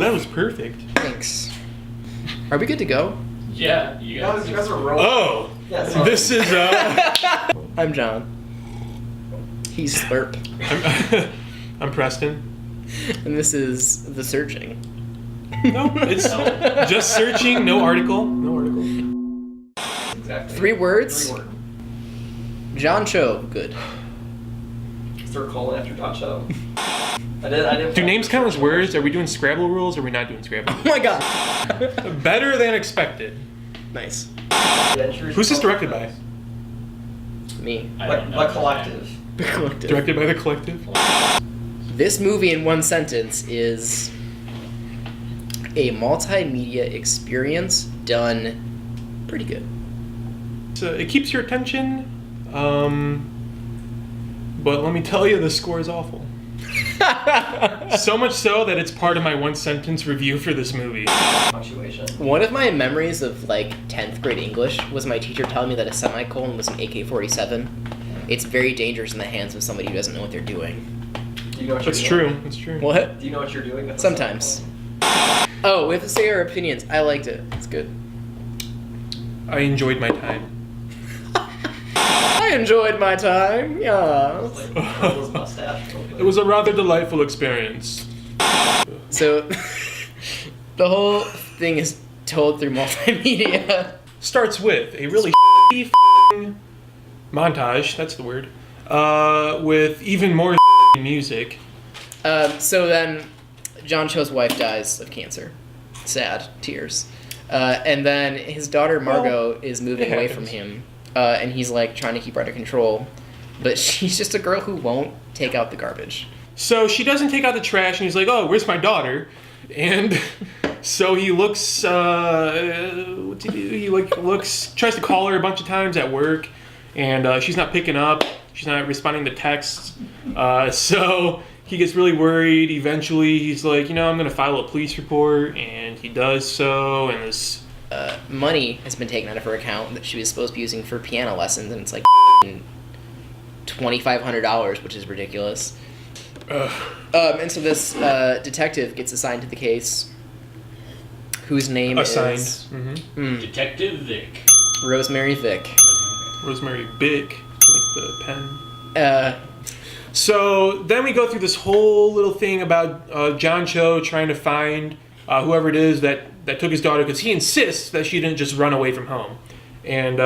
that was perfect. Thanks. Are we good to go? Yeah, you guys are rolling. Oh, Yeah, this is I'm John. He's Slurp. I'm Preston. And this is The Searching. No, it's just searching. No article. No article. Exactly. 3 words. 3 words. John Cho. Good. Start calling after John Cho. I did. Do names count as words? Are we doing Scrabble rules or are we not doing Scrabble? Oh my god. Better than expected. Nice. Who's this directed by? Me. What collective? The Collective. Directed by The Collective? This movie, in one sentence, is a multimedia experience done pretty good. So it keeps your attention, but let me tell you, the score is awful. So much so that it's part of my 1-sentence review for this movie. Punctuation. One of my memories of, like, 10th grade English was my teacher telling me that a semicolon was an AK-47. It's very dangerous in the hands of somebody who doesn't know what they're doing. Do you know what you're That's doing? true. That's true. What? Do you know what you're doing? Sometimes. Oh, we have to say our opinions. I liked it. It's good. I enjoyed my time. I enjoyed my time, yeah. It was a rather delightful experience. So, the whole thing is told through multimedia. Starts with a really montage, that's the word, with even more music. So then, John Cho's wife dies of cancer. Sad. Tears. And then his daughter Margot is moving away from him. And he's like trying to keep her under control. But she's just a girl who won't take out the garbage. So she doesn't take out the trash and he's like, oh, where's my daughter? And so he looks, what's he do? He tries to call her a bunch of times at work. And she's not picking up. She's not responding to texts. So he gets really worried. Eventually he's like, I'm going to file a police report. And he does so. And this... money has been taken out of her account that she was supposed to be using for piano lessons, and it's like $2,500, which is ridiculous. And so this detective gets assigned to the case, whose name is... Detective Vic. Rosemary Vic. Rosemary Bic, like the pen. So then we go through this whole little thing about John Cho trying to find whoever it is that took his daughter, because he insists that she didn't just run away from home. And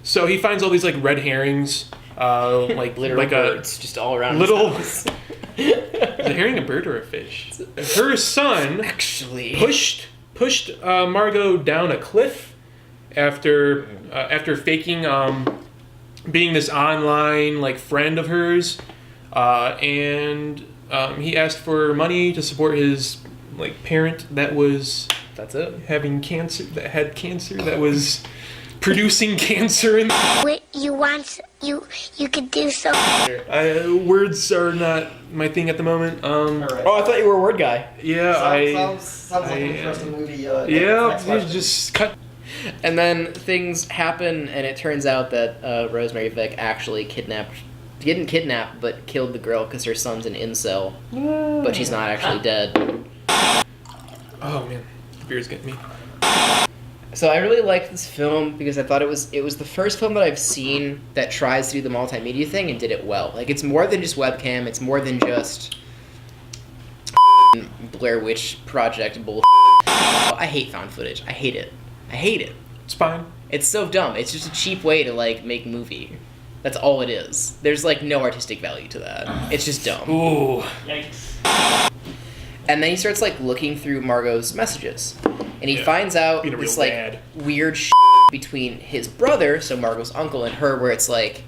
so he finds all these like red herrings, like literal birds just all around little his house. Is a herring a bird or a fish? Her son actually pushed Margot down a cliff after faking being this online like friend of hers, and he asked for money to support his like parent that was having cancer, that had cancer, that was producing cancer. And Wait, you could do so. words are not my thing at the moment. Right. Oh, I thought you were a word guy. Yeah, sounds like an interesting movie. Yeah, you just cut. And then things happen, and it turns out that Rosemary Vic actually didn't kidnap, but killed the girl because her son's an incel, but she's not actually dead. Oh man, the beer's getting me. So I really liked this film because I thought it was the first film that I've seen that tries to do the multimedia thing and did it well. Like, it's more than just webcam, it's more than just Blair Witch Project bull. I hate found footage. I hate it. It's fine. It's so dumb. It's just a cheap way to like make movie. That's all it is. There's like no artistic value to that. It's just dumb. Ooh. Yikes. And then he starts like looking through Margot's messages, and he finds out this like weird between his brother, so Margot's uncle, and her, where it's like,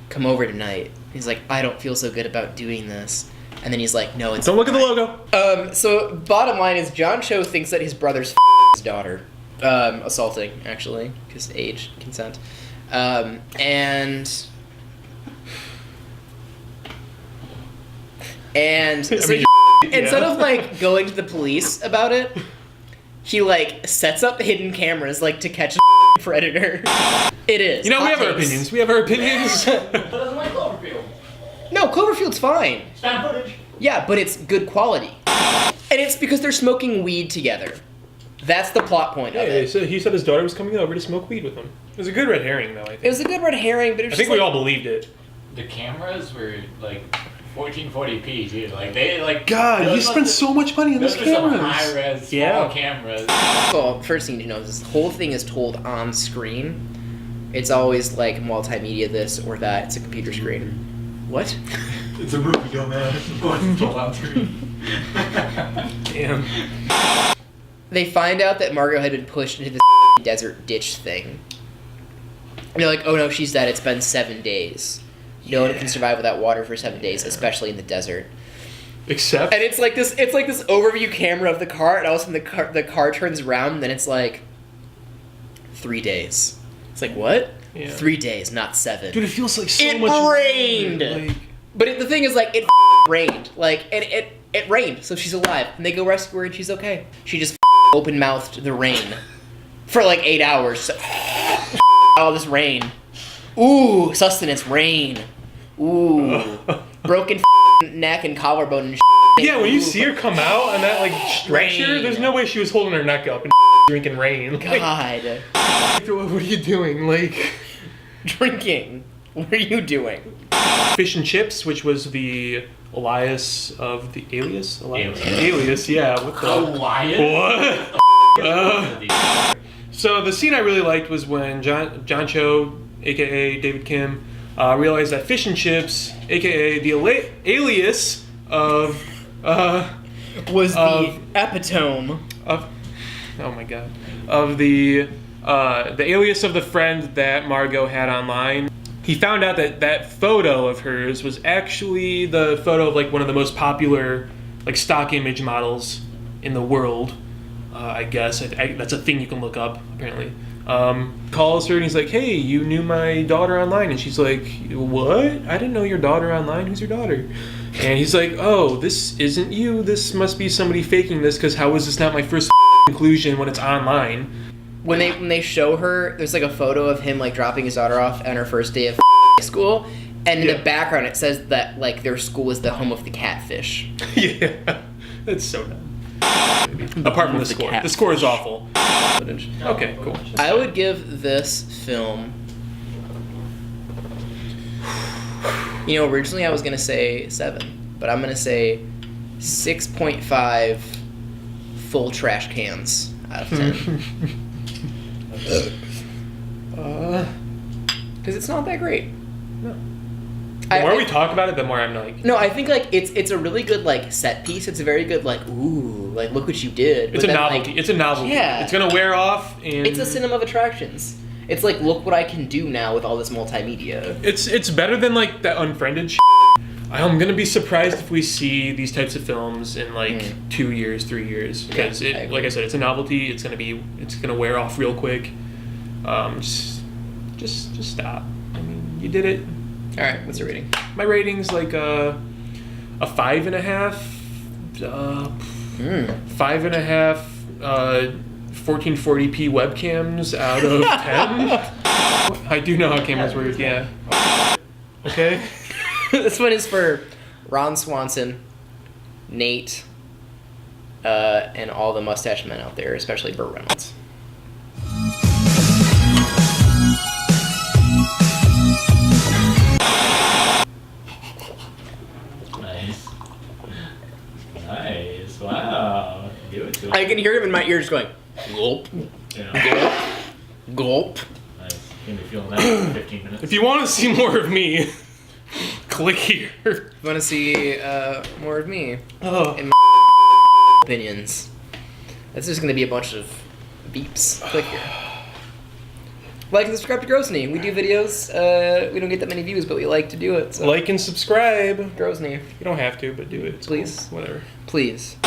"Come over tonight." He's like, "I don't feel so good about doing this," and then he's like, "No, it's don't look at the logo." So bottom line is John Cho thinks that his brother's his daughter, assaulting actually, because age, consent, and so instead of like going to the police about it, he like sets up hidden cameras like to catch a predator. It is. We have our opinions. We have our opinions. But doesn't like Cloverfield. No, Cloverfield's fine. Found footage. Yeah, but it's good quality. And it's because they're smoking weed together. That's the plot point of it. So he said his daughter was coming over to smoke weed with him. It was a good red herring, though, I think. It was a good red herring, but it was I think we all believed it. The cameras were like 1440p, dude. Like they like. God, you spent so much money on those cameras. Some high-res small cameras. Well, first thing to know is this whole thing is told on screen. It's always like multimedia this or that. It's a computer screen. What? It's a movie, dumbass. It's told on screen. Damn. They find out that Margot had been pushed into this desert ditch thing. And they're like, oh no, she's dead. It's been 7 days. No one can survive without water for 7 days, especially in the desert. Except, and it's like this overview camera of the car, and all of a sudden the car turns around, and then it's like 3 days. It's like, what? Yeah. 3 days, not 7. Dude, it feels like so it much. Rained. Like... But the thing is, like, it rained. Like, and it rained, so she's alive, and they go rescue her, and she's okay. She just open mouthed the rain for like 8 hours. All this rain. Ooh, sustenance rain. Ooh, broken neck and collarbone and Yeah, when you see her come out and that like stretcher, there's no way she was holding her neck up and drinking rain. Like, God. What are you doing? Like, drinking. What are you doing? Fish and Chips, which was the alias of the alias? Alias, yeah. What the? Alias? What? So the scene I really liked was when John Cho, aka David Kim, realized that Fish and Chips, aka the alias of was the epitome of, oh my god, of the alias of the friend that Margot had online. He found out that that photo of hers was actually the photo of like one of the most popular like stock image models in the world. I guess that's a thing you can look up apparently. Calls her and he's like, hey, you knew my daughter online? And she's like, what? I didn't know your daughter online. Who's your daughter? And he's like, oh, this isn't you. This must be somebody faking this, because how is this not my first conclusion when it's online? When they show her, there's like a photo of him like dropping his daughter off on her first day of school, and in the background it says that like their school is the home of the catfish. Yeah, that's so dumb. Apart from the score. The score is awful. Okay, cool. I would give this film... You know, originally I was going to say 7, but I'm going to say 6.5 full trash cans out of 10. Because it's not that great. No. The more we talk about it, the more I'm like... No, I think like it's a really good like set piece. It's a very good like, ooh, like look what you did. It's a novelty. Like, it's a novelty. Yeah. It's gonna wear off and... It's a cinema of attractions. It's like, look what I can do now with all this multimedia. It's better than like that Unfriended shit. I'm gonna be surprised if we see these types of films in like 2 years, 3 years. Because like I said, it's a novelty. It's gonna wear off real quick. Just stop. I mean, you did it. All right, what's your rating? My rating's like a 5.5. 5.5. 1440p webcams out of 10. I do know how cameras work. Yeah. Okay. This one is for Ron Swanson, Nate, and all the mustache men out there, especially Burt Reynolds. Nice. Wow. Give it to him. I can hear him in my ears going, gulp, Yeah. gulp. Nice. Gonna be feeling that for 15 minutes. If you want to see more of me, click here. If you want to see more of me and my opinions, that's just going to be a bunch of beeps. Click here. Like and subscribe to Grozny. We do videos. We don't get that many views, but we like to do it. So. Like and subscribe. Grozny. You don't have to, but do it. It's Please. cool. Whatever. Please.